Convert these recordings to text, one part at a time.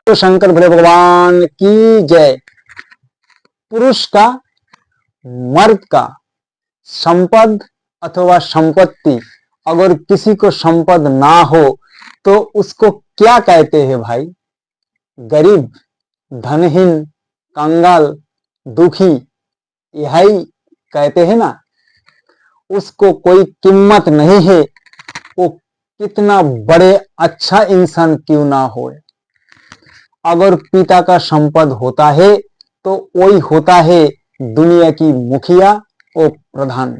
तो शंकर भोले भगवान की जय। पुरुष का, मर्द का संपद अथवा संपत्ति, अगर किसी को संपद ना हो तो उसको क्या कहते हैं भाई? गरीब, धनहीन, कंगाल, दुखी, यही कहते हैं ना। उसको कोई कीमत नहीं है, वो कितना बड़े अच्छा इंसान क्यों ना हो। अगर पिता का संपद होता है तो वही होता है दुनिया की मुखिया और प्रधान।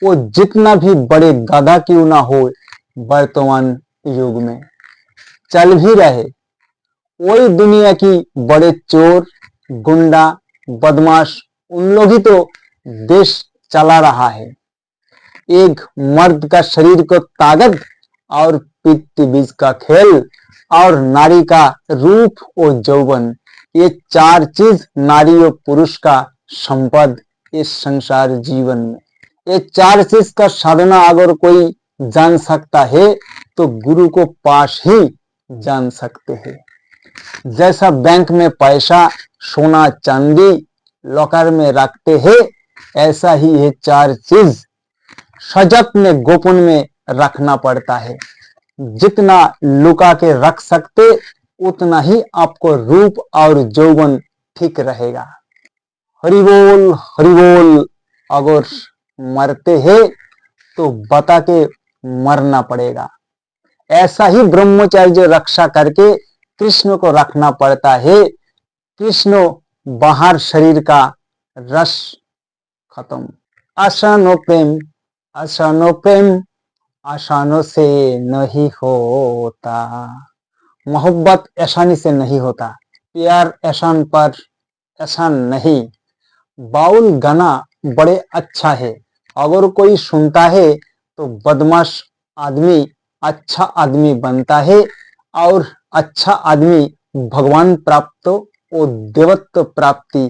वो जितना भी बड़े गधा क्यों ना हो वर्तमान युग में चल भी रहे, वही दुनिया की बड़े चोर, गुंडा, बदमाश, उन लोग ही तो देश चला रहा है। एक मर्द का शरीर को ताकत और पित्त बीज का खेल और नारी का रूप और यौवन, ये चार चीज नारी और पुरुष का संपद इस संसार जीवन में। ये चार चीज का साधना अगर कोई जान सकता है तो गुरु को पास ही जान सकते हैं। जैसा बैंक में पैसा, सोना, चांदी लॉकर में रखते हैं, ऐसा ही ये चार चीज सजग में, गोपन में रखना पड़ता है। जितना लुका के रख सकते उतना ही आपको रूप और यौवन ठीक रहेगा। हरि बोल, हरि बोल। अगर मरते हैं तो बता के मरना पड़ेगा। ऐसा ही ब्रह्मचर्य रक्षा करके कृष्ण को रखना पड़ता है। कृष्ण बाहर शरीर का रस खत्म। आसानो प्रेम, आसानो प्रेम, आसानों से नहीं होता। मोहब्बत आसानी से नहीं होता, प्यार आसान पर आसान नहीं। बाउल गाना बड़े अच्छा है, अगर कोई सुनता है तो बदमाश आदमी अच्छा आदमी बनता है और अच्छा आदमी भगवान प्राप्त और देवत्व प्राप्ति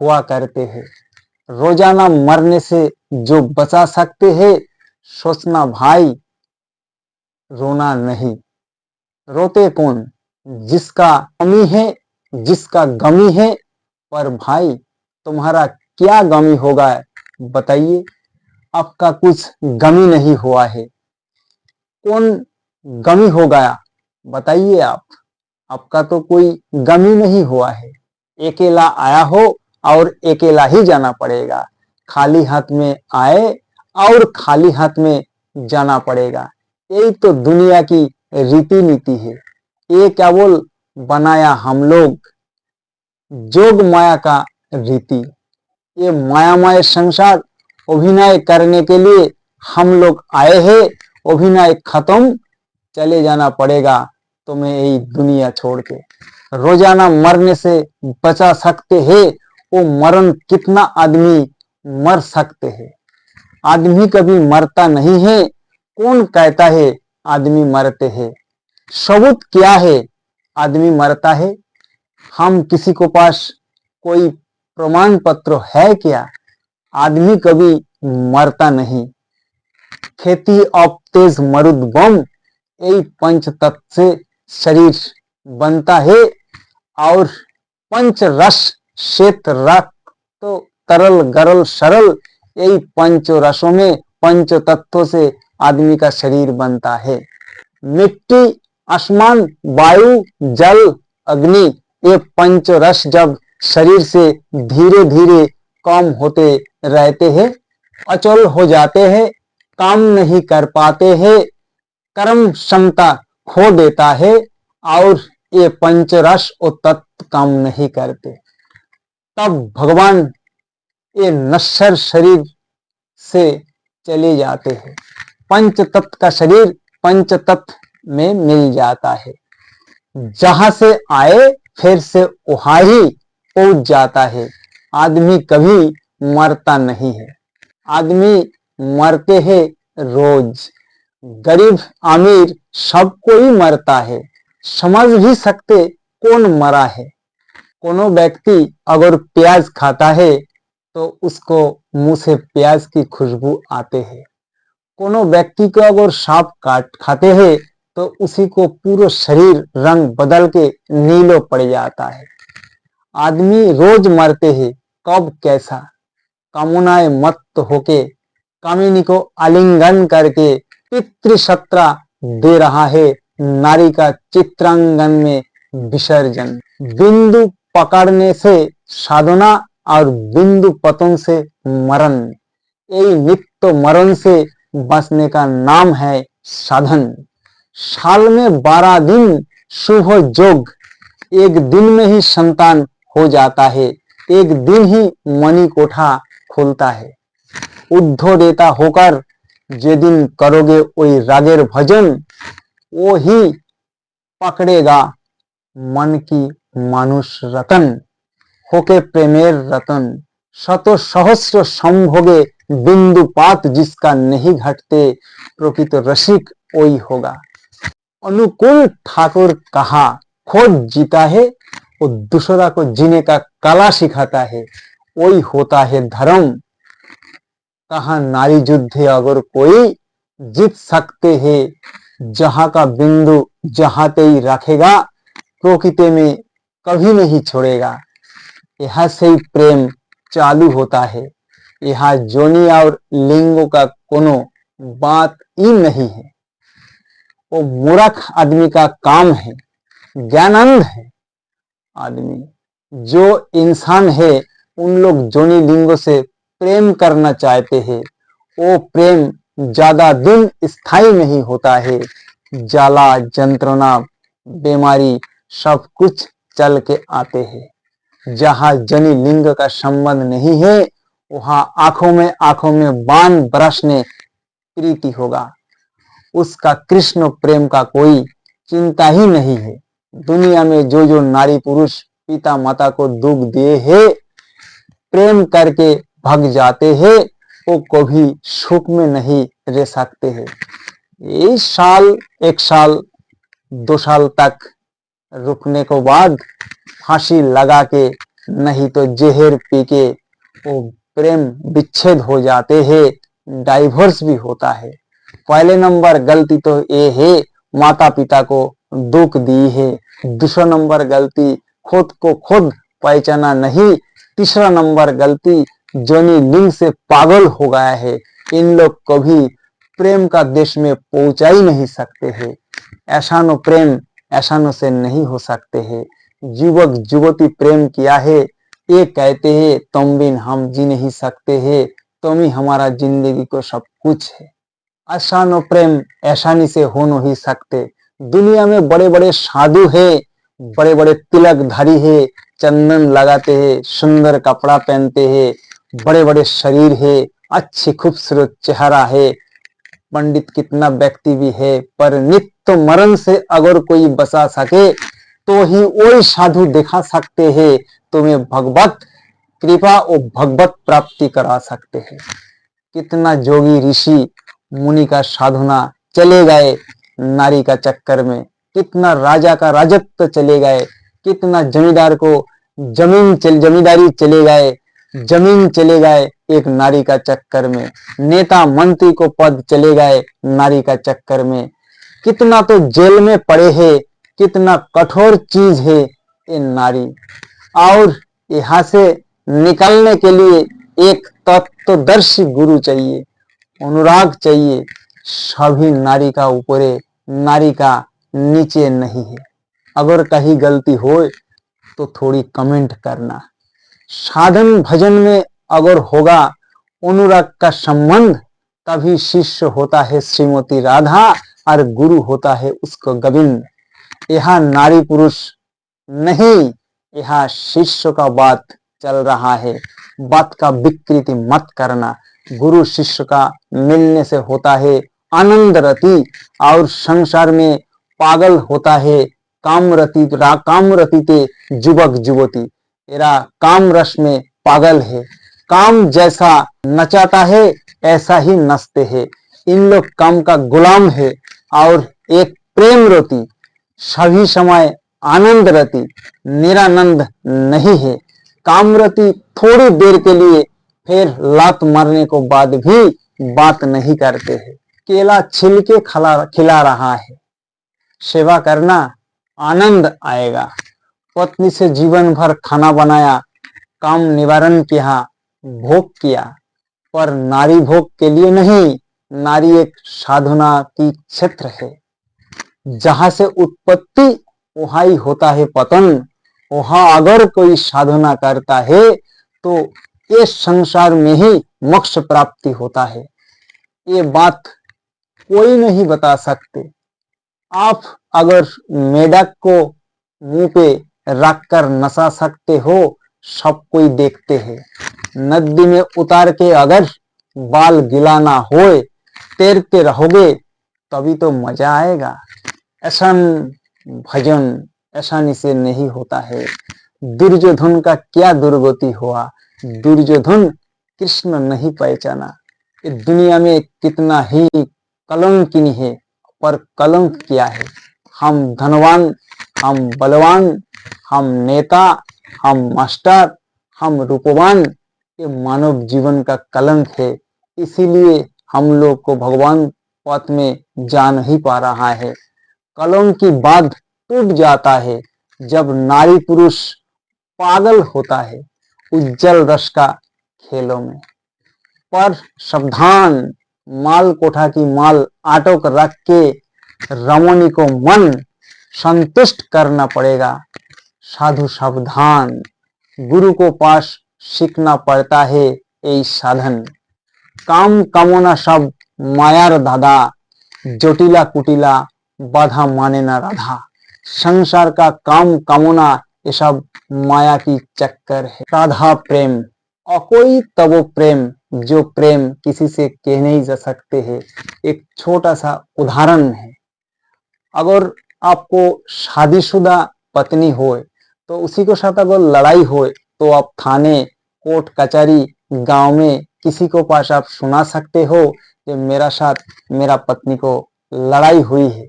हुआ करते हैं। रोजाना मरने से जो बचा सकते हैं, सोचना भाई, रोना नहीं। रोते कौन? जिसका गमी है, जिसका गमी है। पर भाई तुम्हारा क्या गमी होगा बताइए? आपका कुछ गमी नहीं हुआ है। कौन गमी हो गया बताइए आप? आपका तो कोई गमी नहीं हुआ है। अकेला आया हो और अकेला ही जाना पड़ेगा। खाली हाथ में आए और खाली हाथ में जाना पड़ेगा। यही तो दुनिया की रीति नीति है। ये क्या बोल बनाया हम लोग जोग माया का रीति। ये मायामय संसार अभिनय करने के लिए हम लोग आए हैं। अभिनय खत्म, चले जाना पड़ेगा तुम्हें यही दुनिया छोड़ के। रोजाना मरने से बचा सकते हैं, वो मरण कितना आदमी मर सकते हैं। आदमी कभी मरता नहीं है। कौन कहता है आदमी मरते हैं? सबूत क्या है आदमी मरता है? हम किसी को पास कोई प्रमाण पत्र है क्या? आदमी कभी मरता नहीं। खेती अब तेज मरुद बम, यही पंच तत्व से शरीर बनता है और पंच रस श्वेत रक्त तरल गरल सरल, यही पंच रसों में पंच तत्वों से आदमी का शरीर बनता है। मिट्टी, आसमान, वायु, जल, अग्नि, ये पंच रस जब शरीर से धीरे धीरे कम होते रहते हैं, अचल हो जाते हैं, काम नहीं कर पाते हैं, कर्म क्षमता खो देता है और ये पंचरस और तत्व काम नहीं करते, तब भगवान ये नश्वर शरीर से चले जाते हैं। पंच तत्व का शरीर पंच तत्व में मिल जाता है। जहां से आए फिर से वहां ही पहुंच जाता है। आदमी कभी मरता नहीं है। आदमी मरते हैं रोज। गरीब अमीर सबको ही मरता है। समझ भी सकते कौन मरा है। कोनो व्यक्ति अगर प्याज खाता है तो उसको मुंह से प्याज की खुशबू आते है। कोनो व्यक्ति को अगर सांप काट खाते हैं तो उसी को पूरा शरीर रंग बदल के नीलो पड़ जाता है। आदमी रोज मरते हैं, कब कैसा, कामनाएं मत्त होके कामिनी को आलिंगन करके पितृसत्रा दे रहा है नारी का चित्रांगन में विसर्जन। बिंदु पकड़ने से साधना और बिंदु पतन से मरण, यही नित्य मरण से बचने का नाम है साधन। साल में 12 दिन शुभ योग, एक दिन में ही संतान हो जाता है, एक दिन ही मणि कोठा खुलता है। उद्धोदेता होकर जे दिन करोगे वही रागेर भजन, वो ही पकड़ेगा मन की मानुष रतन, होके प्रेमेर रतन। शतो सहस्र संभोगे बिंदुपात जिसका नहीं घटते, प्रकृत रसिक वही होगा। अनुकूल ठाकुर कहा खोज जीता है, वो दूसरा को जीने का कला सिखाता है, वही होता है धर्म। कहा नारी युद्ध अगर कोई जीत सकते हैं, जहां का बिंदु जहां ते ही रखेगा, प्रकृति में कभी नहीं छोड़ेगा। यहाँ से ही प्रेम चालू होता है, यहाँ जोनी और लिंगों का कोनो बात ही नहीं है। वो मूर्ख आदमी का काम है, ज्ञानंद है आदमी। जो इंसान है उन लोग जोनी लिंगों से प्रेम करना चाहते हैं, वो प्रेम ज्यादा दिन स्थायी नहीं होता है। जाला जंत्रणा बीमारी सब कुछ चल के आते हैं। जहां जनी लिंग का संबंध नहीं है, वहां आंखों में बाण बरसने प्रीति होगा। उसका कृष्ण प्रेम का कोई चिंता ही नहीं है। दुनिया में जो जो नारी पुरुष पिता माता को दुख दिए है, प्रेम करके भग जाते हैं, वो कभी सुख में नहीं रह सकते हैं। एक साल 2 साल तक रुकने को बाद फांसी लगा के, नहीं तो जहर पी के वो प्रेम विच्छेद हो जाते हैं, डाइवोर्स भी होता है। पहले नंबर गलती तो ये है माता पिता को दुख दी है। दूसरा नंबर गलती खुद को खुद पहचाना नहीं। तीसरा नंबर गलती जोनी लिंग से पागल हो गया है। इन लोग कभी प्रेम का देश में पहुंचा ही नहीं सकते हैं। ऐसानो प्रेम ऐसानो से नहीं हो सकते हैं। युवक युवती प्रेम किया है, ये कहते हैं तुम बिन हम जी नहीं सकते हैं, तुम ही हमारा जिंदगी को सब कुछ है। ऐसानो प्रेम ऐसानी से हो नहीं सकते। दुनिया में बड़े बड़े साधु है, बड़े बड़े तिलकधारी है, चंदन लगाते हैं, सुंदर कपड़ा पहनते हैं, बड़े बड़े शरीर है, अच्छी खूबसूरत चेहरा है, पंडित कितना व्यक्ति भी है, पर नित्य मरण से अगर कोई बचा सके तो ही वही साधु दिखा सकते हैं तुम्हें भगवत कृपा और भगवत प्राप्ति करा सकते हैं। कितना जोगी ऋषि मुनि का साधना चले गए नारी का चक्कर में, कितना राजा का राजत्व चले गए, कितना जमींदार को जमींदारी चले गए, जमीन चले गए एक नारी का चक्कर में, नेता मंत्री को पद चले गए नारी का चक्कर में। कितना तो जेल में पड़े हैं, कितना कठोर चीज है ये नारी। और यहाँ से निकलने के लिए एक तत्वदर्शी गुरु चाहिए, अनुराग चाहिए। सभी नारी का ऊपरे, नारी का नीचे नहीं है। अगर कहीं गलती हो तो थोड़ी कमेंट करना। साधन भजन में अगर होगा अनुराग का संबंध, तभी शिष्य होता है श्रीमती राधा और गुरु होता है उसको गोविंद। यहाँ नारी पुरुष नहीं, यहाँ शिष्य का बात चल रहा है। बात का विकृति मत करना। गुरु शिष्य का मिलने से होता है आनंद रति, और संसार में पागल होता है काम रति ते युवक युवती। तेरा काम रस में पागल है, काम जैसा नचाता है ऐसा ही नचते हैं। इन लोग काम का गुलाम है। और एक प्रेम रति, सभी समय आनंद रति, निरानंद नहीं है। काम रति थोड़ी देर के लिए, फिर लात मारने को बाद भी बात नहीं करते हैं। केला छिलके खिला रहा है, सेवा करना, आनंद आएगा। पत्नी से जीवन भर खाना बनाया, काम निवारण किया, भोग किया, पर नारी भोग के लिए नहीं। नारी एक साधना की क्षेत्र है। जहां से उत्पत्ति वहां ही होता है पतन। वहां अगर कोई साधना करता है तो ये संसार में ही मोक्ष प्राप्ति होता है। ये बात कोई नहीं बता सकते। आप अगर मेढक को मुंह पे रख कर नसा सकते हो, सब कोई देखते हैं। नदी में उतार के अगर बाल गिलाना होए, तैरते रहोगे तभी तो मजा आएगा। ऐसा भजन ऐसा से नहीं होता है। दुर्योधन का क्या दुर्गति हुआ। दुर्योधन कृष्ण नहीं पहचाना। इस दुनिया में कितना ही कलंकिनी है, पर कलंक क्या है। हम धनवान, हम बलवान, हम नेता, हम मास्टर, हम रूपवान, ये मानव जीवन का कलंक है। इसीलिए हम लोग को भगवान पथ में जा नहीं पा रहा है। कलंक की बात टूट जाता है जब नारी पुरुष पागल होता है उज्जवल रस का खेलों में। पर सावधान, माल कोठा की माल आटोक रख के रमणी को मन संतुष्ट करना पड़ेगा। साधु सावधान, गुरु को पास सीखना पड़ता है यही साधन। काम कामना सब मायार दादा, जटिला कुटिला बाधा माने न राधा। संसार का काम कामना ये सब माया की चक्कर है। राधा प्रेम अकोई तबो प्रेम, जो प्रेम किसी से कह नहीं जा सकते हैं। एक छोटा सा उदाहरण है। अगर आपको शादीशुदा पत्नी हो तो उसी के साथ अगर लड़ाई हो तो आप थाने, कोर्ट कचहरी, गांव में किसी को पास आप सुना सकते हो कि मेरा साथ मेरा पत्नी को लड़ाई हुई है।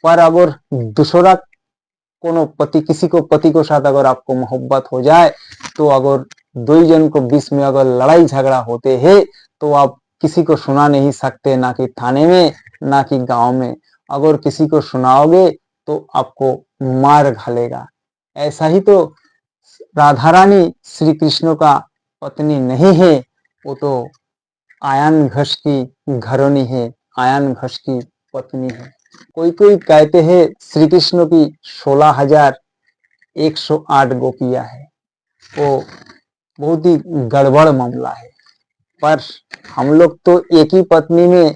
पर अगर दूसरा कोनो पति किसी को पति को साथ अगर आपको मोहब्बत हो जाए तो अगर दो जन को बीच में अगर लड़ाई झगड़ा होते हैं तो आप किसी को सुना नहीं सकते, ना कि थाने में ना कि गांव में। अगर किसी को सुनाओगे तो आपको मार घालेगा। ऐसा ही तो राधा रानी श्री कृष्ण का पत्नी नहीं है, वो तो आयन घोष की घरोनी है, आयन घोष की पत्नी है। कोई कोई कहते हैं श्री कृष्ण की 16,108 गोपियां है। वो बहुत ही गड़बड़ मामला है। पर हम लोग तो एक ही पत्नी में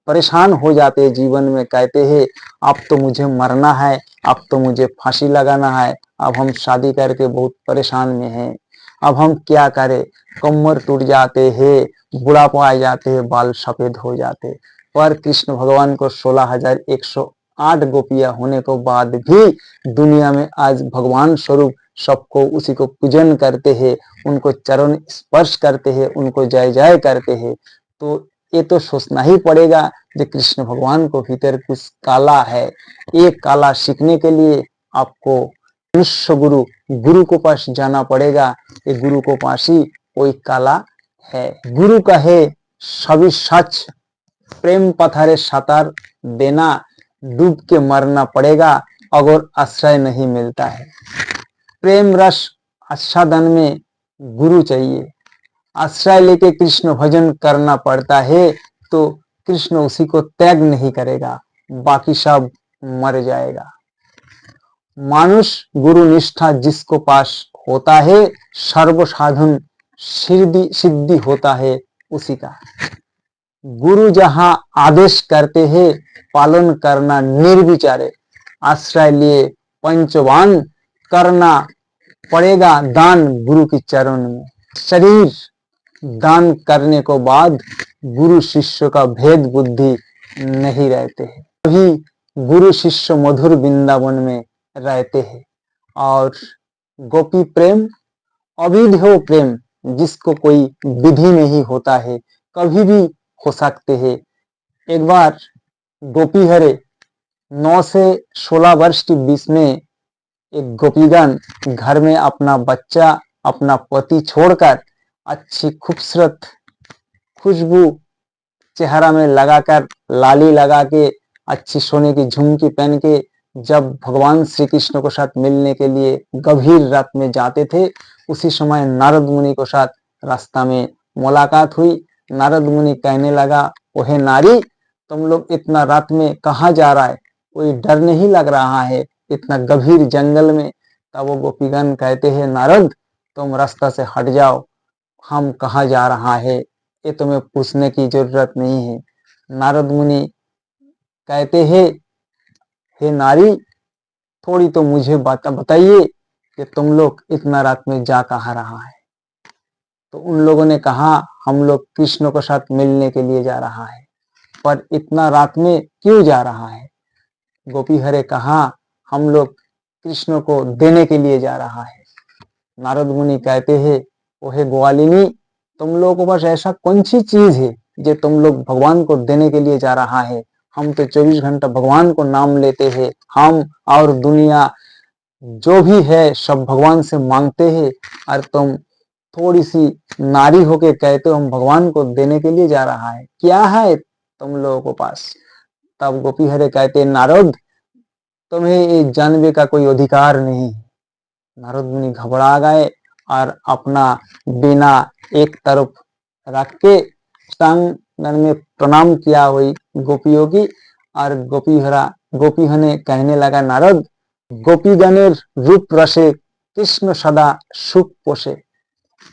परेशान हो जाते हैं जीवन में। कहते हैं अब तो मुझे मरना है, अब तो मुझे फांसी लगाना है, अब हम शादी करके बहुत परेशान में हैं, अब हम क्या करें। कमर टूट जाते हैं, बुढ़ापा आ जाते हैं, बाल सफेद हो जाते। पर कृष्ण भगवान को 16,108 गोपियां होने के बाद भी दुनिया में आज भगवान स्वरूप सबको उसी को पूजन करते हैं, उनको चरण स्पर्श करते हैं, उनको जय जय करते हैं। तो ये तो सोचना ही पड़ेगा कि कृष्ण भगवान को भीतर कुछ काला है। ये काला सीखने के लिए आपको मनुष्य गुरु गुरु को पास जाना पड़ेगा। ये गुरु को पास ही कोई काला है। गुरु कहे सभी सच, प्रेम पथारे सातार देना, डूब के मरना पड़ेगा अगर आश्रय नहीं मिलता है। प्रेम रस आस्वादन में गुरु चाहिए। आश्रय लेके कृष्ण भजन करना पड़ता है तो कृष्ण उसी को त्याग नहीं करेगा, बाकी सब मर जाएगा। मानुष गुरु निष्ठा जिसको पास होता है, सर्व साधन सिद्धि होता है उसी का। गुरु जहां आदेश करते हैं पालन करना निर्विचारे। आश्रय लिए पंचवान करना पड़ेगा दान गुरु के चरण में। शरीर दान करने को बाद गुरु शिष्य का भेद बुद्धि नहीं रहते हैं। तभी गुरु शिष्य मधुर वृंदावन में रहते हैं। और गोपी प्रेम अविध हो प्रेम, जिसको कोई विधि नहीं होता है, कभी भी हो सकते हैं। एक बार गोपी हरे 9 से 16 वर्ष के बीच में एक गोपीगण घर में अपना बच्चा अपना पति छोड़कर अच्छी खूबसूरत खुशबू चेहरा में लगाकर, लाली लगा के, अच्छी सोने की झुमकी पहन के जब भगवान श्री कृष्ण को साथ मिलने के लिए गंभीर रात में जाते थे, उसी समय नारद मुनि को साथ रास्ता में मुलाकात हुई। नारद मुनि कहने लगा, ओहे नारी, तुम लोग इतना रात में कहाँ जा रहा है? कोई डर नहीं लग रहा है इतना गंभीर जंगल में? तब वो गोपीगण कहते हैं, नारद तुम रास्ता से हट जाओ, हम कहाँ जा रहा है ये तुम्हें पूछने की जरूरत नहीं है। नारद मुनि कहते हैं, हे नारी, थोड़ी तो मुझे बताइए कि तुम लोग इतना रात में जा कहाँ रहा है? तो उन लोगों ने कहा, हम लोग कृष्ण के साथ मिलने के लिए जा रहा है। पर इतना रात में क्यों जा रहा है? गोपी हरे कहा, हम लोग कृष्ण को देने के लिए जा रहा है। नारद मुनि कहते हैं, ओहे ग्वालिनी, तुम लोगों के पास ऐसा कौन सी चीज है जो तुम लोग भगवान को देने के लिए जा रहा है? हम तो 24 घंटा भगवान को नाम लेते हैं, हम और दुनिया जो भी है सब भगवान से मांगते हैं, और तुम थोड़ी सी नारी होके कहते हो हम भगवान को देने के लिए जा रहा है, क्या है तुम लोगों के पास? तब गोपी हरे कहते, नारद तुम्हें ये जानने का कोई अधिकार नहीं। नारद मुनि घबरा गए और अपना बिना एक तरफ रख के साष्टांग में प्रणाम किया हुई गोपियों की। और गोपीहने कहने लगा, नारद गोपीगणेर रूप रसे कृष्ण सदा सुख पोषे।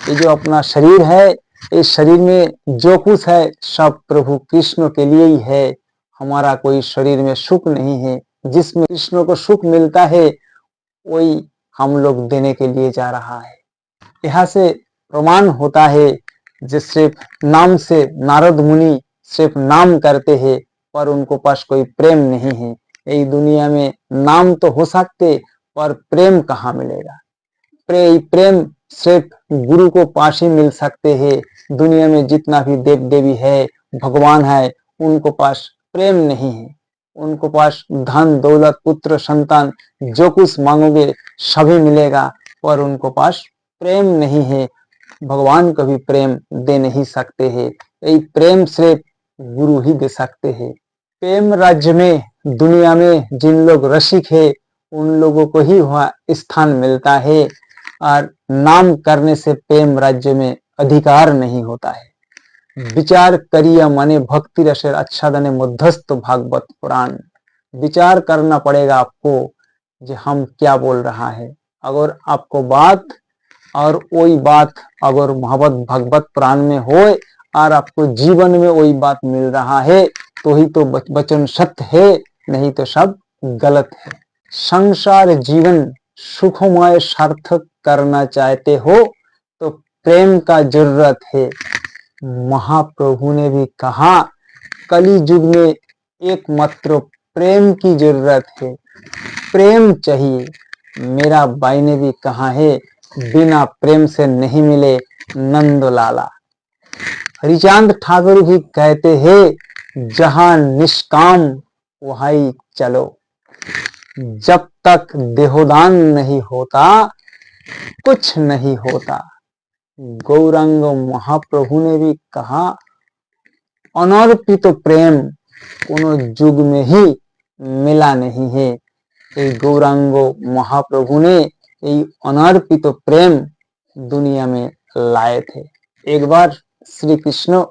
ये जो अपना शरीर है, इस शरीर में जो कुछ है सब प्रभु कृष्ण के लिए ही है। हमारा कोई शरीर में सुख नहीं है, जिसमें कृष्ण को सुख मिलता है वही हम लोग देने के लिए जा रहा है। यहाँ से प्रमाण होता है, जो सिर्फ नाम से नारद मुनि सिर्फ नाम करते हैं पर उनको पास कोई प्रेम नहीं है। यही दुनिया में नाम तो हो सकते पर प्रेम कहाँ मिलेगा? प्रेम सिर्फ गुरु को पास ही मिल सकते हैं। दुनिया में जितना भी देव देवी है, भगवान है, उनको पास प्रेम नहीं है। उनको पास धन दौलत पुत्र संतान जो कुछ मांगोगे सभी मिलेगा, पर उनको पास प्रेम नहीं है। भगवान कभी प्रेम दे नहीं सकते हैं, यही प्रेम सिर्फ गुरु ही दे सकते हैं। प्रेम राज्य में दुनिया में जिन लोग रसिक है उन लोगों को ही वह स्थान मिलता है, और नाम करने से प्रेम राज्य में अधिकार नहीं होता है। विचार करिए माने भक्ति रसेर आच्छादने मध्यस्थ भागवत पुराण। विचार करना पड़ेगा आपको जो हम क्या बोल रहा है। अगर आपको बात और वही बात अगर महावत भागवत पुराण में हो और आपको जीवन में वही बात मिल रहा है तो ही तो वचन सत्य है, नहीं तो सब गलत है। संसार जीवन सुखमय सार्थक करना चाहते हो तो प्रेम का जरूरत है। महाप्रभु ने भी कहा, कली युग में एकमात्र प्रेम की जरूरत है, प्रेम चाहिए। मेरा भाई ने भी कहा है, बिना प्रेम से नहीं मिले नंद लाला। हरिचांद ठाकुर भी कहते हैं, जहां निष्काम वहीं चलो, जब तक देहोदान नहीं होता कुछ नहीं होता। गौरांग महाप्रभु ने भी कहा, अनर्पित प्रेम कोनो युग में ही मिला नहीं है। ये गौरांग महाप्रभु ने ये अनर्पित प्रेम दुनिया में लाए थे। एक बार श्री कृष्ण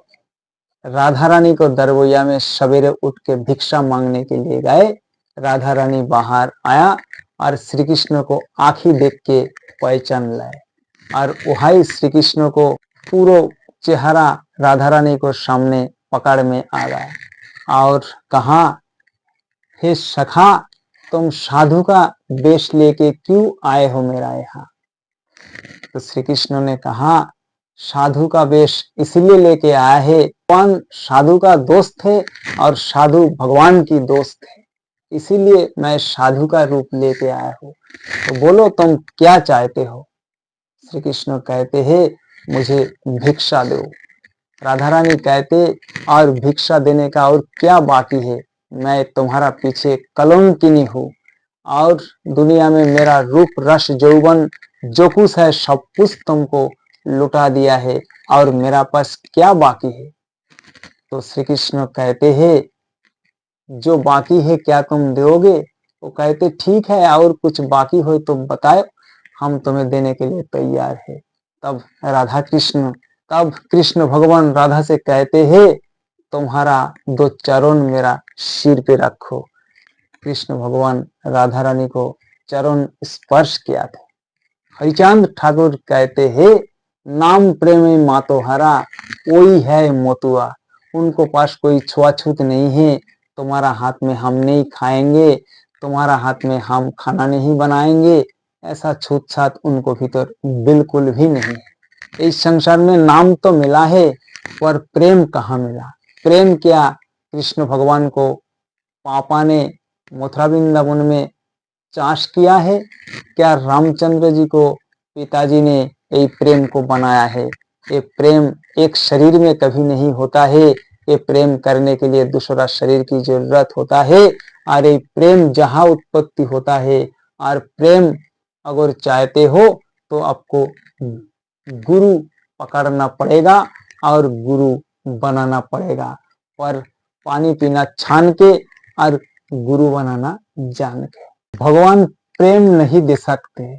राधा रानी को दरबैया में सवेरे उठ के भिक्षा मांगने के लिए गए। राधा रानी बाहर आया और श्री कृष्ण को आंखी देख के पहचान लाए, और वही श्री कृष्ण को पूरा चेहरा राधा रानी को सामने पकड़ में आ गया और कहा, हे सखा, तुम साधु का वेश लेके क्यों आए हो मेरा यहाँ? तो श्री कृष्ण ने कहा, साधु का वेश इसलिए लेके आया है, भगवान साधु का दोस्त है और साधु भगवान की दोस्त है, इसीलिए मैं साधु का रूप लेके आया हूँ। तो बोलो तुम क्या चाहते हो? श्री कृष्ण कहते हैं, मुझे भिक्षा दो। राधा रानी कहते, और भिक्षा देने का और क्या बाकी है? मैं तुम्हारा पीछे कलंकिनी हूँ और दुनिया में मेरा रूप रस यौवन जो कुछ है सब कुछ तुमको लुटा दिया है, और मेरा पास क्या बाकी है? तो श्री कृष्ण कहते हैं, जो बाकी है क्या तुम दोगे? वो कहते ठीक है, और कुछ बाकी हो तो बताओ, हम तुम्हें देने के लिए तैयार है। तब कृष्ण भगवान राधा से कहते हैं, तुम्हारा 2 चरण मेरा सिर पे रखो। कृष्ण भगवान राधा रानी को चरण स्पर्श किया था। हरिचांद ठाकुर कहते हैं, नाम प्रेमी मातो हरा, कोई है मोतुआ। उनको पास कोई छुआछूत नहीं है। तुम्हारा हाथ में हम नहीं खाएंगे, तुम्हारा हाथ में हम खाना नहीं बनाएंगे, ऐसा छूत छात उनको भीतर बिल्कुल भी नहीं है। इस संसार में नाम तो मिला है, पर प्रेम कहाँ मिला? प्रेम क्या कृष्ण भगवान को पापा ने मथुरा वृंदावन में चाश किया है? क्या रामचंद्र जी को पिताजी ने ये प्रेम को बनाया है? ये प्रेम एक शरीर में कभी नहीं होता है। ये प्रेम करने के लिए दूसरा शरीर की जरूरत होता है। और ये प्रेम जहाँ उत्पत्ति होता है, और प्रेम अगर चाहते हो तो आपको गुरु पकड़ना पड़ेगा और गुरु बनाना पड़ेगा। पर पानी पीना छान के और गुरु बनाना जान के। भगवान प्रेम नहीं दे सकते।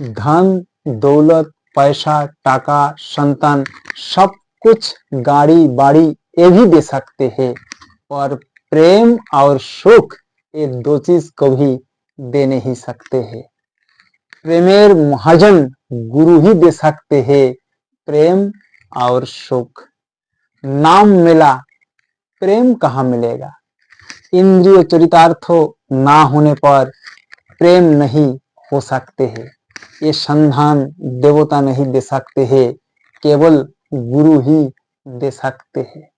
धन दौलत पैसा टाका संतान सब कुछ, गाड़ी बाड़ी ये भी दे सकते हैं, पर प्रेम और सुख ये 2 चीज को भी दे नहीं सकते हैं। प्रेमेर महाजन गुरु ही दे सकते हैं प्रेम और सुख। नाम मिला, प्रेम कहाँ मिलेगा? इंद्रिय चरितार्थ ना होने पर प्रेम नहीं हो सकते हैं। ये संधान देवता नहीं दे सकते हैं, केवल गुरु ही दे सकते हैं।